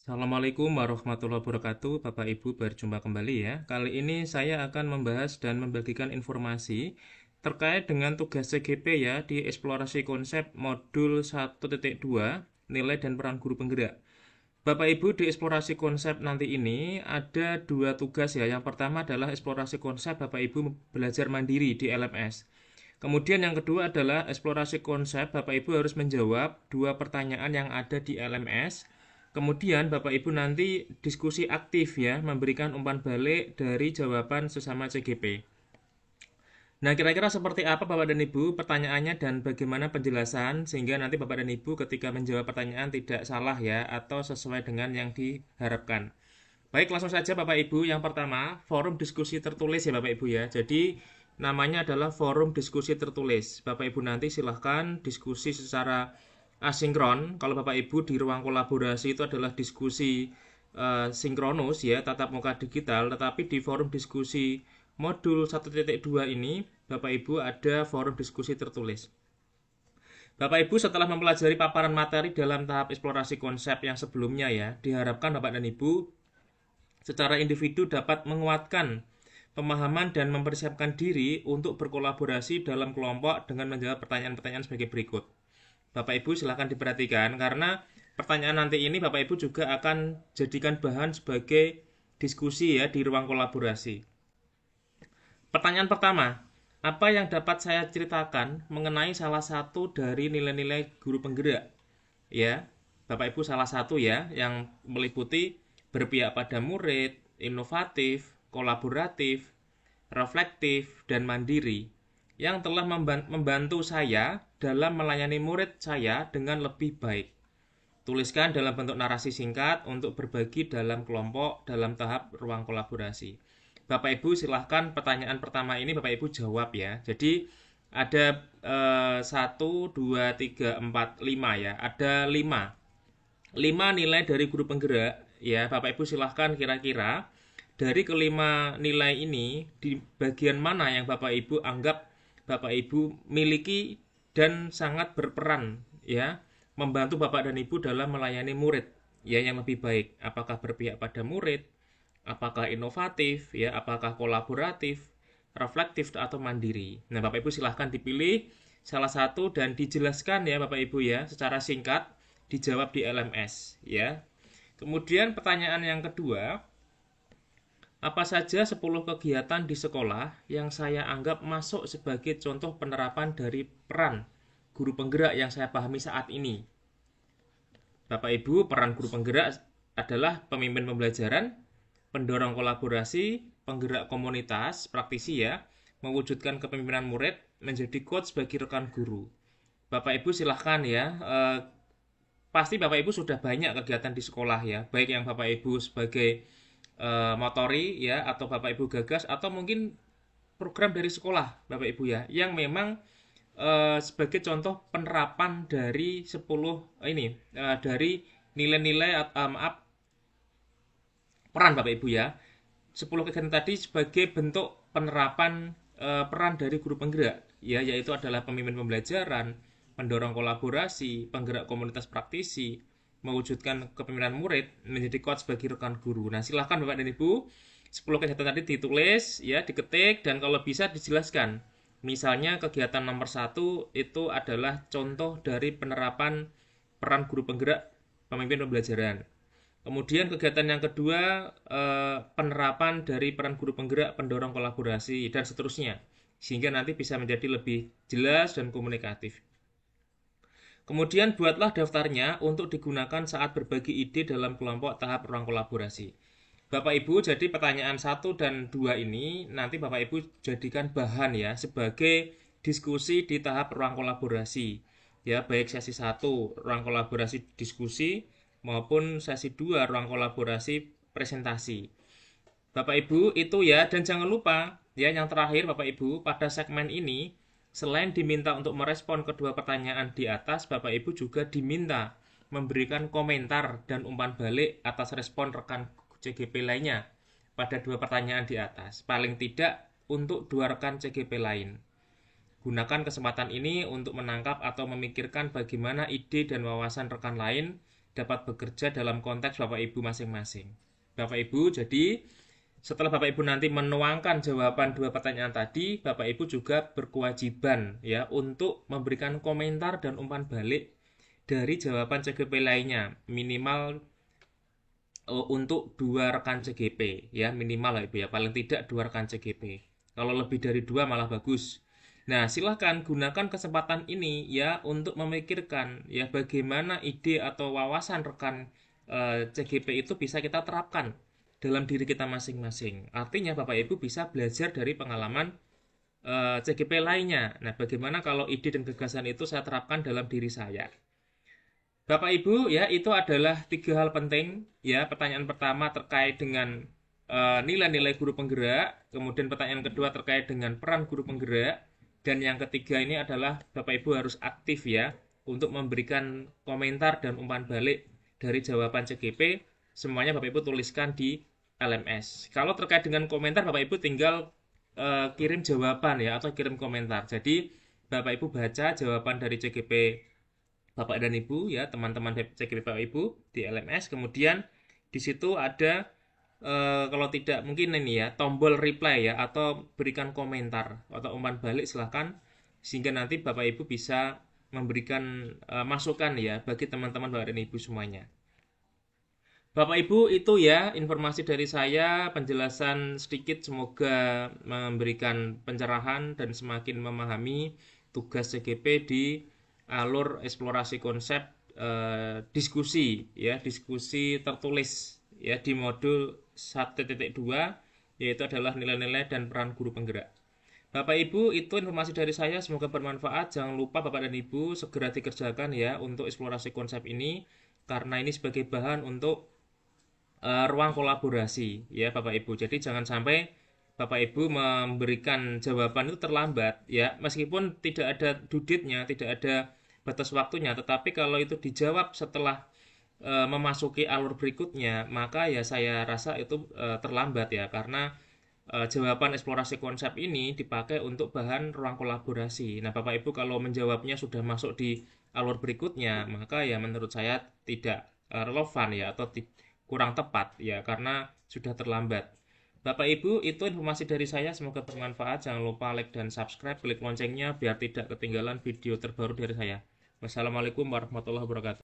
Assalamualaikum warahmatullahi wabarakatuh, Bapak Ibu berjumpa kembali ya. Kali ini saya akan membahas dan membagikan informasi terkait dengan tugas CGP ya di eksplorasi konsep modul 1.2 nilai dan peran guru penggerak. Bapak Ibu di eksplorasi konsep nanti ini ada dua tugas ya. Yang pertama adalah eksplorasi konsep Bapak Ibu belajar mandiri di LMS. Kemudian yang kedua adalah eksplorasi konsep Bapak Ibu harus menjawab dua pertanyaan yang ada di LMS. Kemudian Bapak Ibu nanti diskusi aktif ya, memberikan umpan balik dari jawaban sesama CGP. Nah, kira-kira seperti apa Bapak dan Ibu pertanyaannya dan bagaimana penjelasan sehingga nanti Bapak dan Ibu ketika menjawab pertanyaan tidak salah ya atau sesuai dengan yang diharapkan. Baik, langsung saja Bapak Ibu. Yang pertama, forum diskusi tertulis ya Bapak Ibu ya. Jadi, namanya adalah forum diskusi tertulis. Bapak Ibu nanti silahkan diskusi secara asinkron. Kalau Bapak Ibu di ruang kolaborasi itu adalah diskusi sinkronus ya, tatap muka digital. Tetapi di forum diskusi modul 1.2 ini, Bapak Ibu ada forum diskusi tertulis. Bapak Ibu setelah mempelajari paparan materi dalam tahap eksplorasi konsep yang sebelumnya ya, diharapkan Bapak dan Ibu secara individu dapat menguatkan pemahaman dan mempersiapkan diri untuk berkolaborasi dalam kelompok dengan menjawab pertanyaan-pertanyaan sebagai berikut. Bapak Ibu silahkan diperhatikan karena pertanyaan nanti ini Bapak Ibu juga akan jadikan bahan sebagai diskusi ya di ruang kolaborasi. Pertanyaan pertama, apa yang dapat saya ceritakan mengenai salah satu dari nilai-nilai guru penggerak? Ya, Bapak Ibu salah satu ya yang meliputi berpihak pada murid, inovatif, kolaboratif, reflektif, dan mandiri yang telah membantu saya dalam melayani murid saya dengan lebih baik. Tuliskan dalam bentuk narasi singkat untuk berbagi dalam kelompok dalam tahap ruang kolaborasi. Bapak Ibu silahkan pertanyaan pertama ini Bapak Ibu jawab ya. Jadi ada 1, 2, 3, 4, 5 ya. Ada 5 nilai dari guru penggerak ya. Bapak Ibu silahkan kira-kira dari kelima nilai ini di bagian mana yang Bapak Ibu anggap Bapak Ibu miliki dan sangat berperan ya membantu Bapak dan Ibu dalam melayani murid ya yang lebih baik. Apakah berpihak pada murid, apakah inovatif ya, apakah kolaboratif, reflektif atau mandiri. Nah, Bapak Ibu silahkan dipilih salah satu dan dijelaskan ya Bapak Ibu ya secara singkat dijawab di LMS ya. Kemudian pertanyaan yang kedua, apa saja 10 kegiatan di sekolah yang saya anggap masuk sebagai contoh penerapan dari peran guru penggerak yang saya pahami saat ini? Bapak Ibu, peran guru penggerak adalah pemimpin pembelajaran, pendorong kolaborasi, penggerak komunitas, praktisi ya, mewujudkan kepemimpinan murid, menjadi coach bagi rekan guru. Bapak Ibu silahkan ya, pasti Bapak Ibu sudah banyak kegiatan di sekolah ya, baik yang Bapak Ibu sebagai motori ya, atau Bapak Ibu gagas, atau mungkin program dari sekolah Bapak Ibu ya, yang memang sebagai contoh penerapan dari 10 ini dari nilai-nilai maaf peran Bapak Ibu ya. 10 kegiatan tadi sebagai bentuk penerapan peran dari guru penggerak ya, yaitu adalah pemimpin pembelajaran, pendorong kolaborasi, penggerak komunitas praktisi, mewujudkan kepemimpinan murid, menjadi coach bagi rekan guru. Nah, silahkan Bapak dan Ibu 10 kegiatan tadi ditulis ya, diketik dan kalau bisa dijelaskan. Misalnya kegiatan nomor 1 itu adalah contoh dari penerapan peran guru penggerak pemimpin pembelajaran. Kemudian kegiatan yang kedua penerapan dari peran guru penggerak pendorong kolaborasi dan seterusnya. Sehingga nanti bisa menjadi lebih jelas dan komunikatif. Kemudian buatlah daftarnya untuk digunakan saat berbagi ide dalam kelompok tahap ruang kolaborasi. Bapak Ibu, jadi pertanyaan 1 dan 2 ini nanti Bapak Ibu jadikan bahan ya sebagai diskusi di tahap ruang kolaborasi. Ya, baik sesi 1 ruang kolaborasi diskusi maupun sesi 2 ruang kolaborasi presentasi. Bapak Ibu itu ya, dan jangan lupa ya yang terakhir Bapak Ibu pada segmen ini selain diminta untuk merespon kedua pertanyaan di atas, Bapak Ibu juga diminta memberikan komentar dan umpan balik atas respon rekan CGP lainnya pada dua pertanyaan di atas. Paling tidak untuk dua rekan CGP lain. Gunakan kesempatan ini untuk menangkap atau memikirkan bagaimana ide dan wawasan rekan lain dapat bekerja dalam konteks Bapak Ibu masing-masing. Bapak Ibu, jadi setelah Bapak Ibu nanti menuangkan jawaban dua pertanyaan tadi, Bapak Ibu juga berkewajiban ya untuk memberikan komentar dan umpan balik dari jawaban CGP lainnya, minimal untuk dua rekan CGP ya, minimal lah Ibu ya, paling tidak dua rekan CGP. Kalau lebih dari dua malah bagus. Nah, silahkan gunakan kesempatan ini ya untuk memikirkan ya bagaimana ide atau wawasan rekan CGP itu bisa kita terapkan dalam diri kita masing-masing. Artinya Bapak Ibu bisa belajar dari pengalaman CGP lainnya. Nah, bagaimana kalau ide dan gagasan itu saya terapkan dalam diri saya? Bapak Ibu ya, itu adalah tiga hal penting ya. Pertanyaan pertama terkait dengan nilai-nilai guru penggerak, kemudian pertanyaan kedua terkait dengan peran guru penggerak, dan yang ketiga ini adalah Bapak Ibu harus aktif ya untuk memberikan komentar dan umpan balik dari jawaban CGP. Semuanya Bapak Ibu tuliskan di LMS. Kalau terkait dengan komentar, Bapak Ibu tinggal kirim jawaban ya atau kirim komentar. Jadi Bapak Ibu baca jawaban dari CGP Bapak dan Ibu ya, teman-teman CGP Bapak Ibu di LMS. Kemudian di situ ada kalau tidak mungkin ini ya, tombol reply ya atau berikan komentar atau umpan balik silahkan, sehingga nanti Bapak Ibu bisa memberikan masukan ya bagi teman-teman Bapak dan Ibu semuanya. Bapak Ibu, itu ya informasi dari saya, penjelasan sedikit, semoga memberikan pencerahan dan semakin memahami tugas CGP di alur eksplorasi konsep diskusi ya, diskusi tertulis ya di modul 1.2, yaitu adalah nilai-nilai dan peran guru penggerak. Bapak Ibu, itu informasi dari saya, semoga bermanfaat. Jangan lupa Bapak dan Ibu segera dikerjakan ya untuk eksplorasi konsep ini, karena ini sebagai bahan untuk ruang kolaborasi ya Bapak Ibu. Jadi jangan sampai Bapak Ibu memberikan jawaban itu terlambat ya, meskipun tidak ada due-date-nya, tidak ada batas waktunya, tetapi kalau itu dijawab setelah memasuki alur berikutnya, maka ya saya rasa itu terlambat ya, karena jawaban eksplorasi konsep ini dipakai untuk bahan ruang kolaborasi. Nah, Bapak Ibu kalau menjawabnya sudah masuk di alur berikutnya, maka ya menurut saya tidak relevan ya, atau kurang tepat ya, karena sudah terlambat. Bapak Ibu, itu informasi dari saya, semoga bermanfaat. Jangan lupa like dan subscribe, klik loncengnya biar tidak ketinggalan video terbaru dari saya. Wassalamualaikum warahmatullahi wabarakatuh.